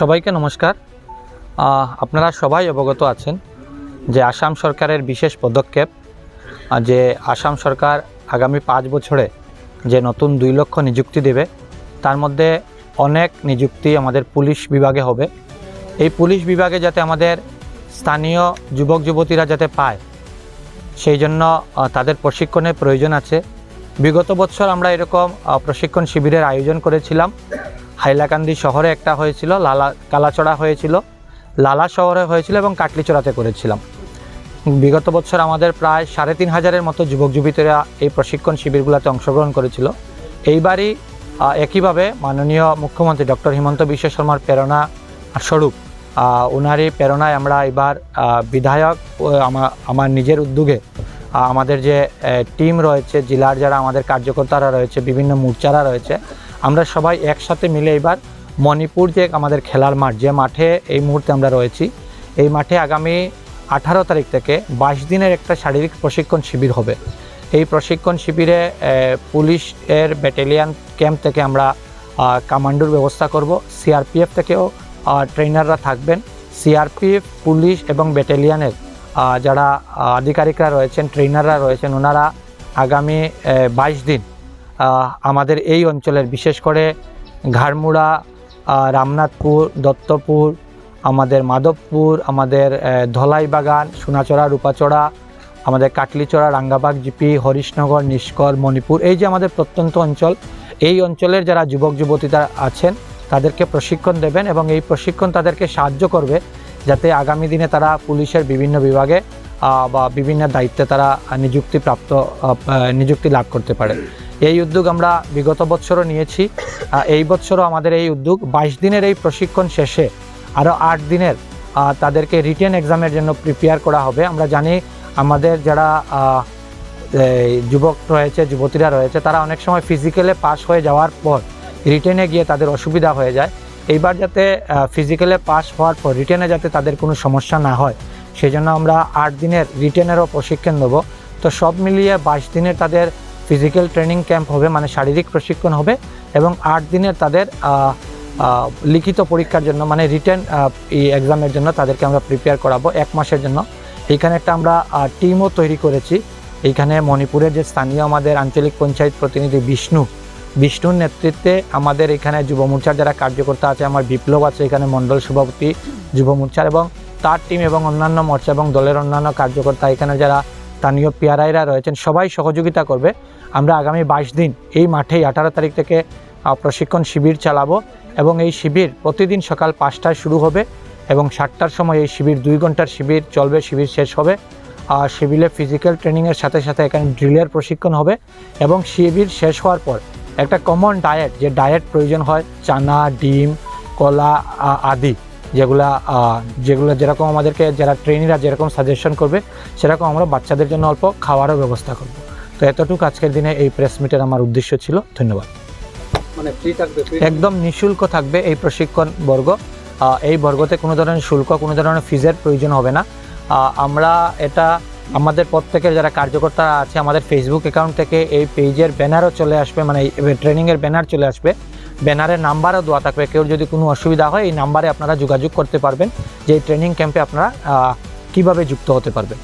সবাইকে নমস্কার। আপনারা সবাই অবগত আছেন যে আসাম সরকারের বিশেষ পদক্ষেপ যে আসাম সরকার আগামী 5 বছরে যে নতুন 2 লক্ষ নিযুক্তি দেবে, তার মধ্যে অনেক নিযুক্তি আমাদের পুলিশ বিভাগে হবে। এই পুলিশ বিভাগে যাতে আমাদের স্থানীয় যুবক যুবতীরা যাতে পায়, সেই জন্য তাদের প্রশিক্ষণের প্রয়োজন আছে। বিগত বছর আমরা এরকম প্রশিক্ষণ শিবিরের আয়োজন করেছিলাম। হাইলাকান্দি শহরে একটা হয়েছিল, কালাচড়া হয়েছিল, লালা শহরে হয়েছিল এবং কাটলিচড়াতে করেছিলাম। বিগত বছর আমাদের প্রায় 3500-এর মতো যুবক যুবতীরা এই প্রশিক্ষণ শিবিরগুলোতে অংশগ্রহণ করেছিল। এইবারই একইভাবে মাননীয় মুখ্যমন্ত্রী ডক্টর হিমন্ত বিশ্ব শর্মার প্রেরণা স্বরূপ ওনারই প্রেরণায় আমরা এবার বিধায়ক আমার নিজের উদ্যোগে আমাদের যে টিম রয়েছে, জেলার যারা আমাদের কার্যকর্তারা রয়েছে, বিভিন্ন মোর্চারা রয়েছে, আমরা সবাই একসাথে মিলে এবার মণিপুর যে আমাদের খেলার মাঠ, যে মাঠে এই মুহূর্তে আমরা রয়েছি, এই মাঠে আগামী 18 তারিখ থেকে 22 দিনের একটা শারীরিক প্রশিক্ষণ শিবির হবে। এই প্রশিক্ষণ শিবিরে পুলিশের ব্যাটালিয়ান ক্যাম্প থেকে আমরা কমান্ডোর ব্যবস্থা করব। সিআরপিএফ থেকেও ট্রেনাররা থাকবেন। সিআরপিএফ, পুলিশ এবং ব্যাটালিয়ানের যারা আধিকারিকরা রয়েছেন, ট্রেনাররা রয়েছেন, ওনারা আগামী 22 দিন আমাদের এই অঞ্চলের, বিশেষ করে ঘাড়মুড়া, রামনাথপুর, দত্তপুর, আমাদের মাধবপুর, আমাদের ধলাইবাগান, সোনাচড়া, রূপাচড়া, আমাদের কাটলিচড়া, রাঙ্গাবাগ জিপি, হরিশনগর, নিষ্কর, মণিপুর, এই যে আমাদের প্রত্যন্ত অঞ্চল, এই অঞ্চলের যারা যুবক যুবতীরা আছেন তাদেরকে প্রশিক্ষণ দেবেন এবং এই প্রশিক্ষণ তাদেরকে সাহায্য করবে যাতে আগামী দিনে তারা পুলিশের বিভিন্ন বিভাগে বা বিভিন্ন দায়িত্বে তারা নিযুক্তি লাভ করতে পারে। এই উদ্যোগ আমরা বিগত বছরও নিয়েছি। এই বছরও আমাদের এই উদ্যোগ 22 দিনের এই প্রশিক্ষণ শেষে আরও 8 দিনের তাদেরকে রিটেন এক্সামের জন্য প্রিপেয়ার করা হবে। আমরা জানি আমাদের যারা যুবক রয়েছে, যুবতীরা রয়েছে, তারা অনেক সময় ফিজিক্যালে পাস হয়ে যাওয়ার পর রিটেনে গিয়ে তাদের অসুবিধা হয়ে যায়। এইবার যাতে ফিজিক্যালে পাস হওয়ার পর রিটেনে যাতে তাদের কোনো সমস্যা না হয়, সেই জন্য আমরা 8 দিনের রিটেনেরও প্রশিক্ষণ দেব। তো সব মিলিয়ে 22 দিনের তাদের ফিজিক্যাল ট্রেনিং ক্যাম্প হবে, মানে শারীরিক প্রশিক্ষণ হবে, এবং 8 দিনের তাদের লিখিত পরীক্ষার জন্য, মানে রিটেন এক্সামের জন্য তাদেরকে আমরা প্রিপেয়ার করাবো 1 মাসের জন্য। এইখানে একটা আমরা টিমও তৈরি করেছি। এইখানে মণিপুরের যে স্থানীয় আমাদের আঞ্চলিক পঞ্চায়েত প্রতিনিধি বিষ্ণুর নেতৃত্বে আমাদের এখানে যুব মোর্চার যারা কার্যকর্তা আছে, আমার বিপ্লব আছে এখানে মণ্ডল সভাপতি যুব মোর্চার, এবং তার টিম এবং অন্যান্য মোর্চা এবং দলের অন্যান্য কার্যকর্তা, এখানে যারা স্থানীয় পিআরআইরা রয়েছেন, সবাই সহযোগিতা করবে। আমরা আগামী 22 দিন এই মাঠেই 18 তারিখ থেকে প্রশিক্ষণ শিবির চালাবো এবং এই শিবির প্রতিদিন সকাল 5টায় শুরু হবে এবং 7টার সময় এই শিবির 2 ঘন্টার শিবির চলবে। শিবির শেষ হবে। শিবিরে ফিজিক্যাল ট্রেনিংয়ের সাথে সাথে এখানে ড্রিলের প্রশিক্ষণ হবে এবং শিবির শেষ হওয়ার পর একটা কমন ডায়েট, যে ডায়েট প্রয়োজন হয়, চানা, ডিম, কলা আদি, যেগুলো যেরকম আমাদেরকে যারা ট্রেনিরা যেরকম সাজেশন করবে সেরকম আমরা বাচ্চাদের জন্য অল্প খাওয়ারও ব্যবস্থা করব। তো এতটুকু আজকের দিনে এই প্রেস মিটের আমার উদ্দেশ্য ছিল। ধন্যবাদ। মানে ফ্রি থাকবে? একদম নিঃশুল্ক থাকবে এই প্রশিক্ষণ বর্গ। এই বর্গতে কোনো ধরনের শুল্ক, কোনো ধরনের ফিজের প্রয়োজন হবে না। আমরা এটা আমাদের প্রত্যেকের যারা কার্যকর্তা আছে, আমাদের ফেসবুক অ্যাকাউন্ট থেকে এই পেজের ব্যানারও চলে আসবে, মানে এই ট্রেনিংয়ের ব্যানার চলে আসবে। ব্যানারের নাম্বারও দেওয়া থাকবে। কেউ যদি কোনো অসুবিধা হয় এই নাম্বারে আপনারা যোগাযোগ করতে পারবেন যে এই ট্রেনিং ক্যাম্পে আপনারা কীভাবে যুক্ত হতে পারবেন।